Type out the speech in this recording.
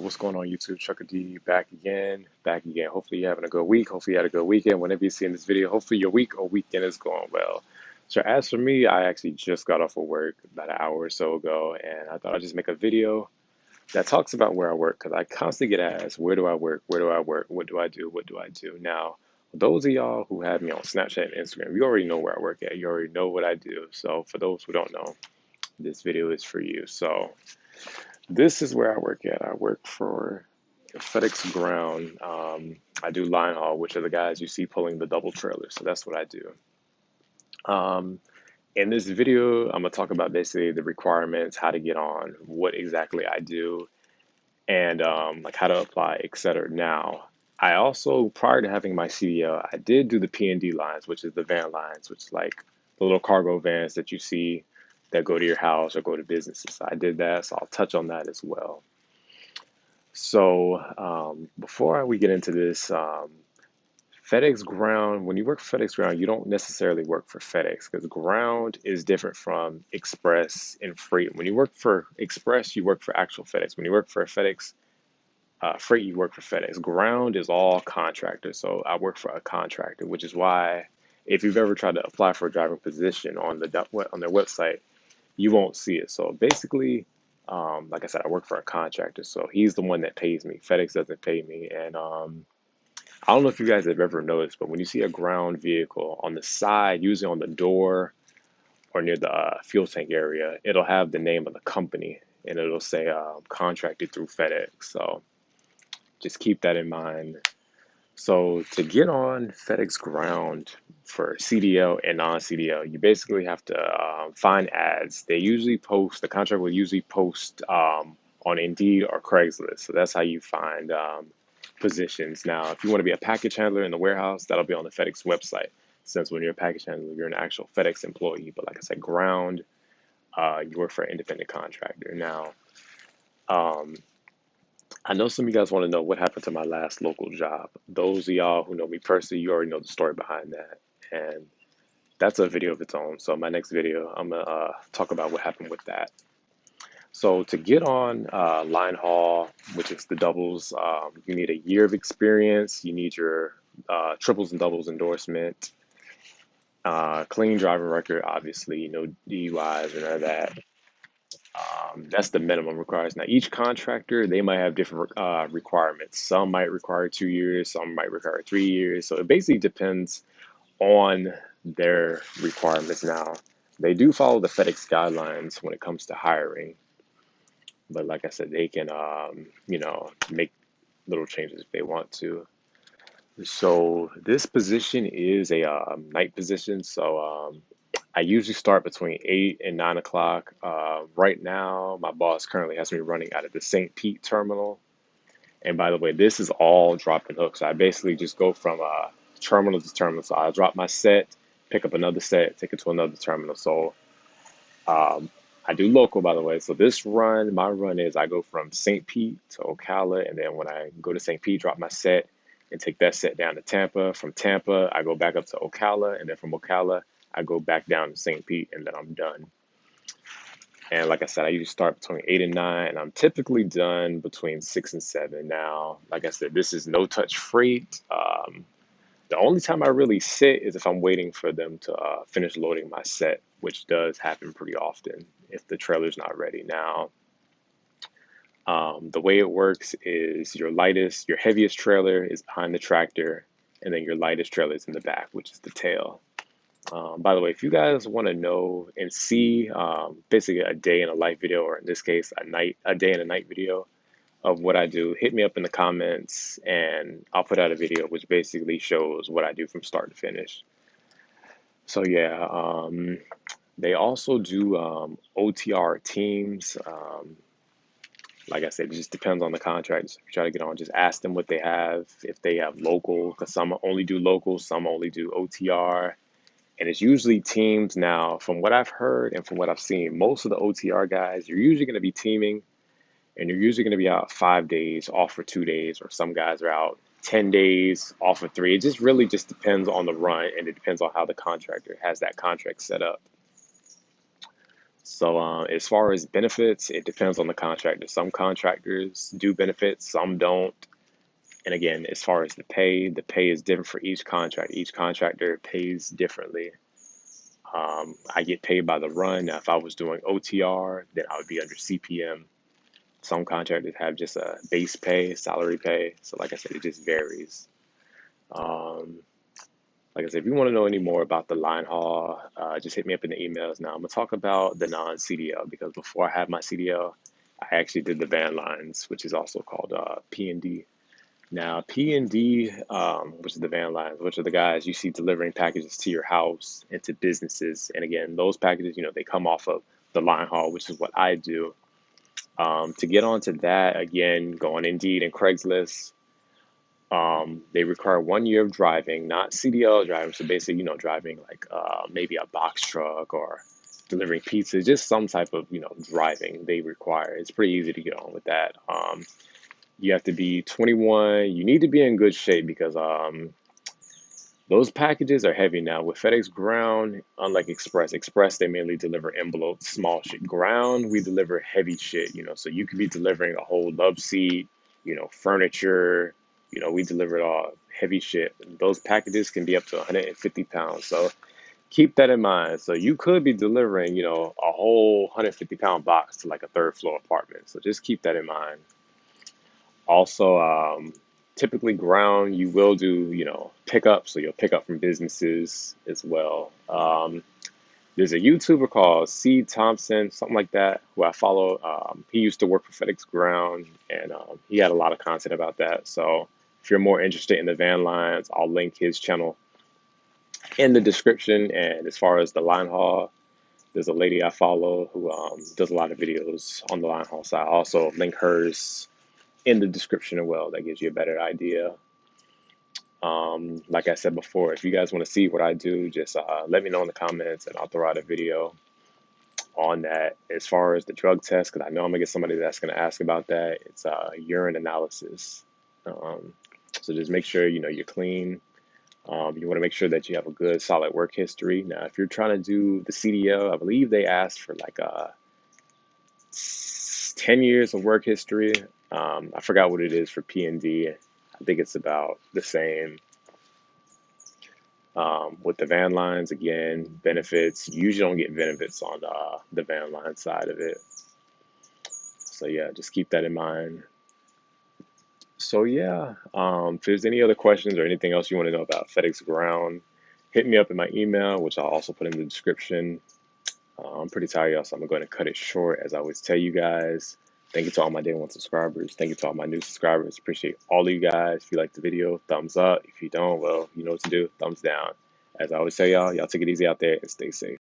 what's going on YouTube? Trucker.Dee back again, back again. Hopefully you're having a good week. Hopefully you had a good weekend. Whenever you're seeing this video, hopefully your week or weekend is going well. So as for me, I actually just got off of work about an hour or so ago, and I thought I'd just make a video that talks about where I work because I constantly get asked, where do I work? Where do I work? What do I do? What do I do? Now, those of y'all who have me on Snapchat and Instagram, you already know where I work at. You already know what I do. So for those who don't know, this video is for you. So this is where I work at. I work for FedEx Ground. I do Linehaul, which are the guys you see pulling the double trailers. So that's what I do. Um, in this video, I'm gonna talk about basically the requirements, how to get on, what exactly I do, and like how to apply, etc. Now, I also, prior to having my CDL, I did do the P&D lines, which is the van lines, which is like the little cargo vans that you see that go to your house or go to businesses. I did that, so I'll touch on that as well. So before we get into this, FedEx Ground, when you work for FedEx Ground, you don't necessarily work for FedEx because Ground is different from Express and Freight. When you work for Express, you work for actual FedEx. When you work for FedEx Freight, you work for FedEx. Ground is all contractors. So I work for a contractor, which is why if you've ever tried to apply for a driving position on their website, you won't see it. So basically, like I said, I work for a contractor, so he's the one that pays me. FedEx doesn't pay me, and I don't know if you guys have ever noticed, but when you see a ground vehicle on the side, usually on the door or near the fuel tank area, it'll have the name of the company, and it'll say contracted through FedEx. So just keep that in mind. So to get on FedEx Ground for CDL and non-CDL, you basically have to find ads. The contract will usually post on Indeed or Craigslist. So that's how you find positions. Now, if you want to be a package handler in the warehouse, that'll be on the FedEx website. Since when you're a package handler, you're an actual FedEx employee. But like I said, Ground, you work for an independent contractor. Now, um, I know some of you guys want to know what happened to my last local job. Those of y'all who know me personally, you already know the story behind that. And that's a video of its own. So my next video, I'm gonna talk about what happened with that. So to get on line haul, which is the doubles, you need a year of experience. You need your triples and doubles endorsement, clean driving record, obviously, no DUIs or none of that. That's the minimum requirements. Now, each contractor, they might have different requirements. Some might require 2 years, some might require 3 years. So it basically depends on their requirements. Now, they do follow the FedEx guidelines when it comes to hiring, but like I said, they can, make little changes if they want to. So this position is a night position. So I usually start between 8 and 9 o'clock. Right now, my boss currently has me running out of the St. Pete terminal. And by the way, this is all drop and hook. So I basically just go from terminal to terminal. So I'll drop my set, pick up another set, take it to another terminal. So um, I do local, by the way. So this run, my run is I go from St. Pete to Ocala. And then when I go to St. Pete, drop my set and take that set down to Tampa. From Tampa, I go back up to Ocala. And then from Ocala, I go back down to St. Pete and then I'm done. And like I said, I usually start between 8 and 9, and I'm typically done between 6 and 7. Now, like I said, this is no touch freight. The only time I really sit is if I'm waiting for them to finish loading my set, which does happen pretty often if the trailer's not ready. Now, the way it works is your heaviest trailer is behind the tractor, and then your lightest trailer is in the back, which is the tail. By the way, if you guys want to know and see basically a day in a life video, or in this case, a day and a night video of what I do, hit me up in the comments and I'll put out a video which basically shows what I do from start to finish. So yeah, they also do OTR teams. Like I said, it just depends on the contract. So if you try to get on, just ask them what they have. If they have local, because some only do local, some only do OTR. And it's usually teams. Now, from what I've heard and from what I've seen, most of the OTR guys, you're usually going to be teaming and you're usually going to be out 5 days, off for 2 days, or some guys are out 10 days, off for 3. It just really just depends on the run and it depends on how the contractor has that contract set up. So as far as benefits, it depends on the contractor. Some contractors do benefits, some don't. And again, as far as the pay is different for each contract. Each contractor pays differently. I get paid by the run. Now, if I was doing OTR, then I would be under CPM. Some contractors have just a base pay, salary pay. So like I said, it just varies. Um, like I said, if you want to know any more about the line haul, just hit me up in the emails. Now I'm gonna talk about the non-CDL because before I had my CDL, I actually did the van lines, which is also called P&D. Now P&D, which is the van lines, which are the guys you see delivering packages to your house and to businesses. And again, those packages, they come off of the line haul, which is what I do. To get onto that, again, go on Indeed and Craigslist. They require 1 year of driving, not CDL driving. So basically, driving like maybe a box truck or delivering pizza, just some type of, driving they require. It's pretty easy to get on with that. You have to be 21. You need to be in good shape because those packages are heavy now. With FedEx Ground, unlike Express, they mainly deliver envelopes, small shit. Ground, we deliver heavy shit, so you could be delivering a whole love seat, furniture, we deliver it all heavy shit. Those packages can be up to 150 pounds. So keep that in mind. So you could be delivering, a whole 150-pound box to like a third floor apartment. So just keep that in mind. Also, typically ground, you will do, pickup. So you'll pick up from businesses as well. There's a YouTuber called C. Thompson, something like that, who I follow. He used to work for FedEx Ground, and he had a lot of content about that. So if you're more interested in the van lines, I'll link his channel in the description. And as far as the line haul, there's a lady I follow who does a lot of videos on the line haul side. I'll also link hers in the description as well. That gives you a better idea. Like I said before, if you guys want to see what I do, just let me know in the comments and I'll throw out a video on that. As far as the drug test, because I know I'm gonna get somebody that's gonna ask about that, it's urine analysis. Um, so just make sure you're clean. You want to make sure that you have a good solid work history. Now, if you're trying to do the CDL, I believe they asked for like 10 years of work history. I forgot what it is for P&D. I think it's about the same. With the van lines, again, benefits. You usually don't get benefits on the van line side of it. So yeah, just keep that in mind. So yeah, if there's any other questions or anything else you want to know about FedEx Ground, hit me up in my email, which I'll also put in the description. I'm pretty tired, y'all, so I'm going to cut it short. As I always tell you guys, thank you to all my day one subscribers. Thank you to all my new subscribers. Appreciate all of you guys. If you like the video, thumbs up. If you don't, well, you know what to do. Thumbs down. As I always tell y'all take it easy out there and stay safe.